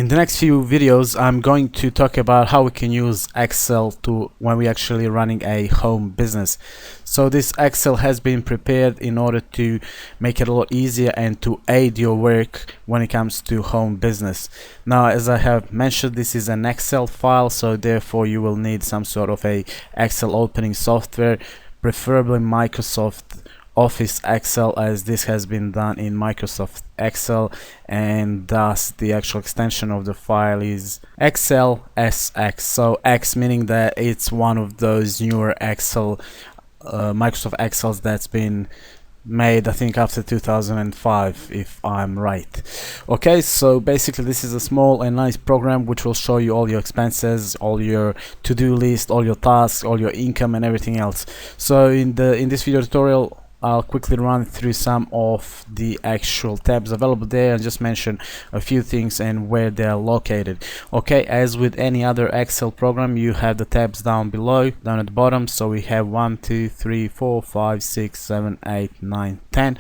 In the next few videos, I'm going to talk about how we can use Excel to when we actually running a home business. So this Excel has been prepared in order to make it a lot easier and to aid your work when it comes to home business. Now, as I have mentioned, this is an Excel file, so therefore you will need some sort of a Excel opening software, preferably Microsoft Office Excel, as this has been done in Microsoft Excel, and thus the actual extension of the file is Excel SX. So X meaning that it's one of those newer Excel Microsoft Excels that's been made, I think, after 2005, if I'm right. Okay, so basically this is a small and nice program which will show you all your expenses, all your to-do list, all your tasks, all your income and everything else. So in this video tutorial, I'll quickly run through some of the actual tabs available there and just mention a few things and where they are located. Okay, as with any other Excel program, you have the tabs down below, down at the bottom. So we have 1, 2, 3, 4, 5, 6, 7, 8, 9, 10.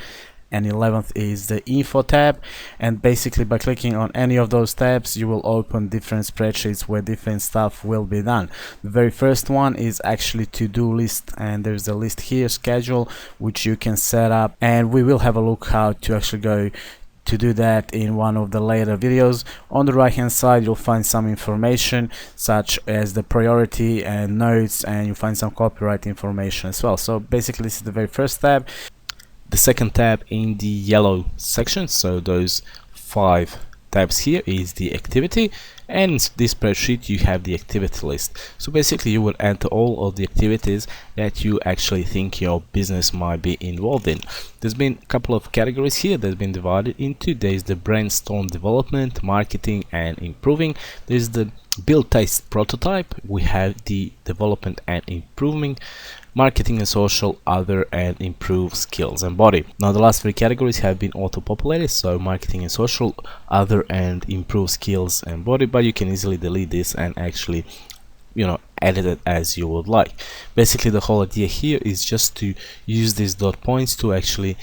And 11th is the info tab, and basically by clicking on any of those tabs you will open different spreadsheets where different stuff will be done. The very first one is actually to-do list, and there's a list here, schedule, which you can set up, and we will have a look how to actually go to do that in one of the later videos. On the right hand side you'll find some information such as the priority and notes, and you'll find some copyright information as well. So basically this is the very first tab. The second tab in the yellow section, so those 5 tabs here, is the activity, and in this spreadsheet you have the activity list. So basically you will enter all of the activities that you actually think your business might be involved in. There's been a couple of categories here that's been divided into. There's the brainstorm, development, marketing and improving. There's the build, test, prototype. We have the development and improving, marketing and social, other and improve, skills and body. Now the last 3 categories have been auto-populated, so marketing and social, other and improve, skills and body, but you can easily delete this and actually edit it as you would like. Basically the whole idea here is just to use these dot points to actually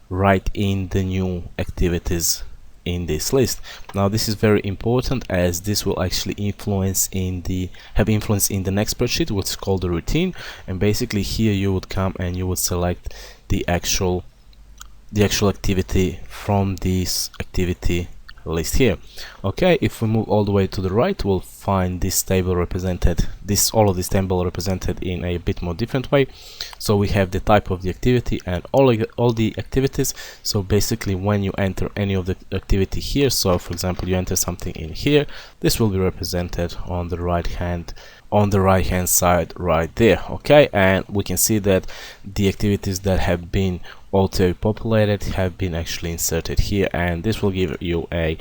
write in the new activities in this list. Now this is very important, as this will actually have influence in the next spreadsheet, which is called the routine. And basically here you would come and you would select the actual activity from this activity list here. Okay, if we move all the way to the right, we'll find this table represented, all of this table represented in a bit more different way. So we have the type of the activity and all the activities. So basically when you enter any of the activity here, so for example you enter something in here, this will be represented on the right hand side right there. Okay, and we can see that the activities that have been auto-populated have been actually inserted here, and this will give you a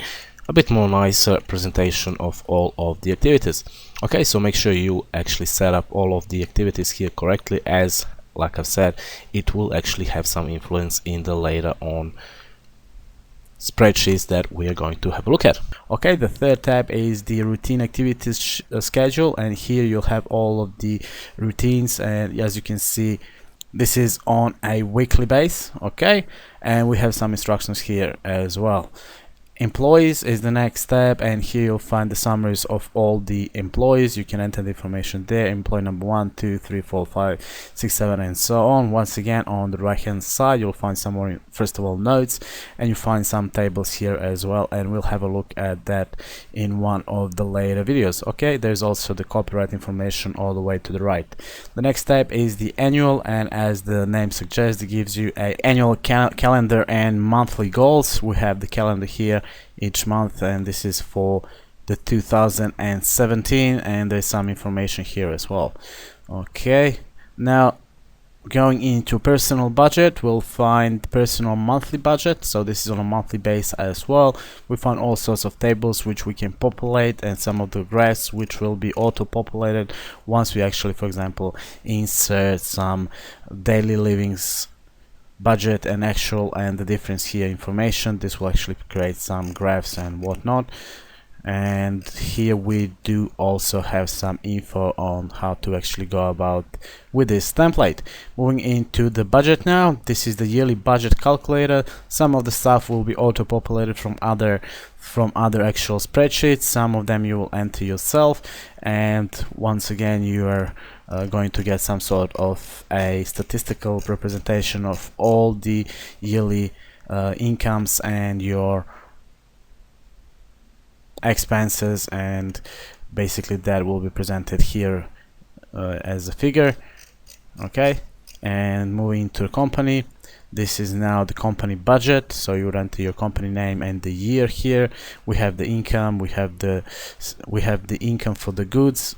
bit more nicer presentation of all of the activities. Okay, so make sure you actually set up all of the activities here correctly, as like I've said, it will actually have some influence in the later on spreadsheets that we are going to have a look at. Okay, the third tab is the routine activities schedule, and here you'll have all of the routines, and as you can see this is on a weekly base. Okay, and we have some instructions here as well. Employees is the next tab, and here you'll find the summaries of all the employees. You can enter the information there, employee number 1, 2, 3, 4, 5, 6, 7 and so on. Once again on the right hand side you'll find some more, first of all, notes, and you find some tables here as well, and we'll have a look at that in one of the later videos. Okay, there's also the copyright information all the way to the right. The next tab is the annual, and as the name suggests, it gives you a annual calendar and monthly goals. We have the calendar here each month, and this is for the 2017, and there's some information here as well. Okay, now going into personal budget, we'll find personal monthly budget, so this is on a monthly base as well. We find all sorts of tables which we can populate, and some of the graphs which will be auto-populated once we actually, for example, insert some daily livings budget and actual, and the difference here information. This will actually create some graphs and whatnot. And here we do also have some info on how to actually go about with this template. Moving into the budget now, this is the yearly budget calculator. Some of the stuff will be auto-populated from other from other actual spreadsheets. Some of them you will enter yourself, and once again you are going to get some sort of a statistical representation of all the yearly incomes and your expenses, and basically that will be presented here as a figure. Okay, and moving to the company, this is now the company budget. So you would enter your company name and the year here. We have the income, we have the income for the goods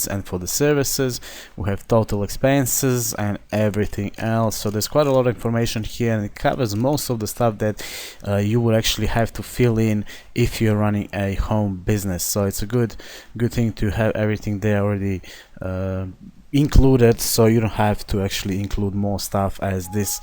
and for the services. We have total expenses and everything else. So there's quite a lot of information here, and it covers most of the stuff that you would actually have to fill in if you're running a home business. So it's a good thing to have everything there already included, so you don't have to actually include more stuff, as this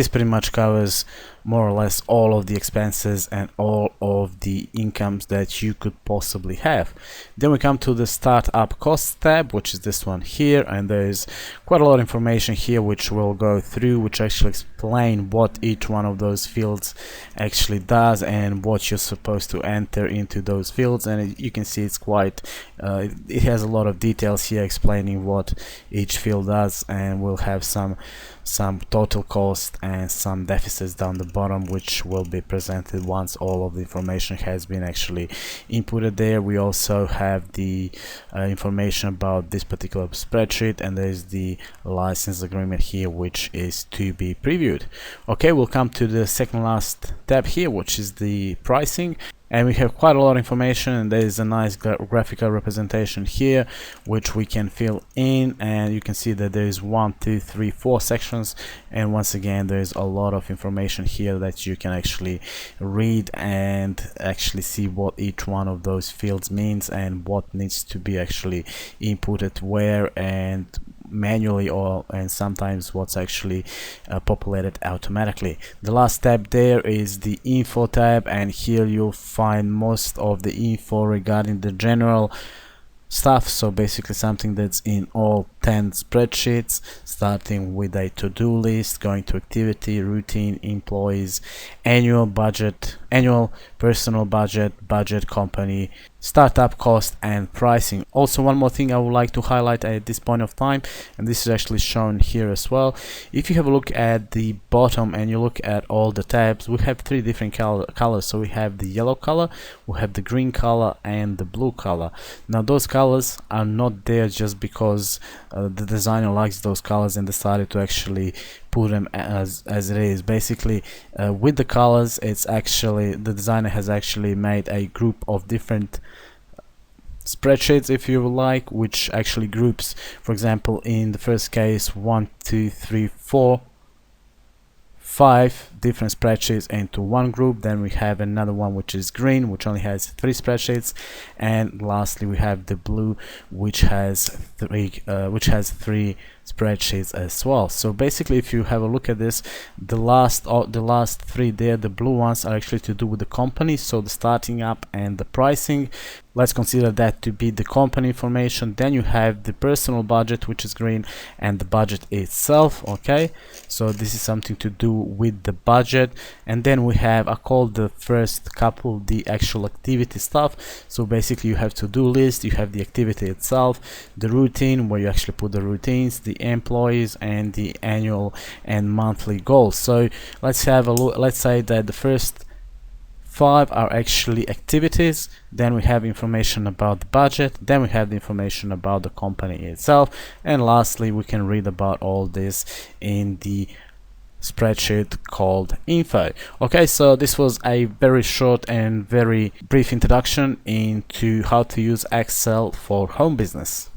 pretty much covers more or less all of the expenses and all of the incomes that you could possibly have. Then we come to the startup costs tab, which is this one here, and there's quite a lot of information here which we'll go through, which actually explain what each one of those fields actually does and what you're supposed to enter into those fields. And you can see it's quite it has a lot of details here explaining what each field does, and we'll have some total cost and some deficits down the bottom, which will be presented once all of the information has been actually inputted there. We also have the information about this particular spreadsheet, and there's the license agreement here, which is to be previewed. Okay, we'll come to the second last tab here, which is the pricing. And we have quite a lot of information, and there is a nice graphical representation here which we can fill in, and you can see that there is 1, 2, 3, 4 sections, and once again there is a lot of information here that you can actually read and actually see what each one of those fields means and what needs to be actually inputted where, and manually, and sometimes what's actually populated automatically. The last tab there is the info tab, and here you'll find most of the info regarding the general stuff. So basically something that's in all 10 spreadsheets, starting with a to-do list, going to activity, routine, employees, annual budget, annual personal budget, company, startup cost, and pricing. Also, one more thing I would like to highlight at this point of time, and this is actually shown here as well. If you have a look at the bottom and you look at all the tabs, we have 3 different colors. So we have the yellow color, we have the green color, and the blue color. Now those colors are not there just because the designer likes those colors and decided to actually put them as it is. Basically with the colors, it's actually the designer has actually made a group of different spreadsheets, if you like, which actually groups, for example, in the first case, 1, 2, 3, 4, 5 different spreadsheets into one group. Then we have another one which is green, which only has 3 spreadsheets, and lastly we have the blue, which has 3 spreadsheets as well. So basically, if you have a look at this, the last 3 there, the blue ones, are actually to do with the company, so the starting up and the pricing. Let's consider that to be the company information. Then you have the personal budget, which is green, and the budget itself. Okay, so this is something to do with the budget. And then we have, I call the first couple the actual activity stuff. So basically you have to-do list, you have the activity itself, the routine where you actually put the routines, the employees, and the annual and monthly goals. So let's have a look. Let's say that the first 5 are actually activities, then we have information about the budget, then we have the information about the company itself, and lastly we can read about all this in the spreadsheet called info. Okay, so this was a very short and very brief introduction into how to use Excel for home business.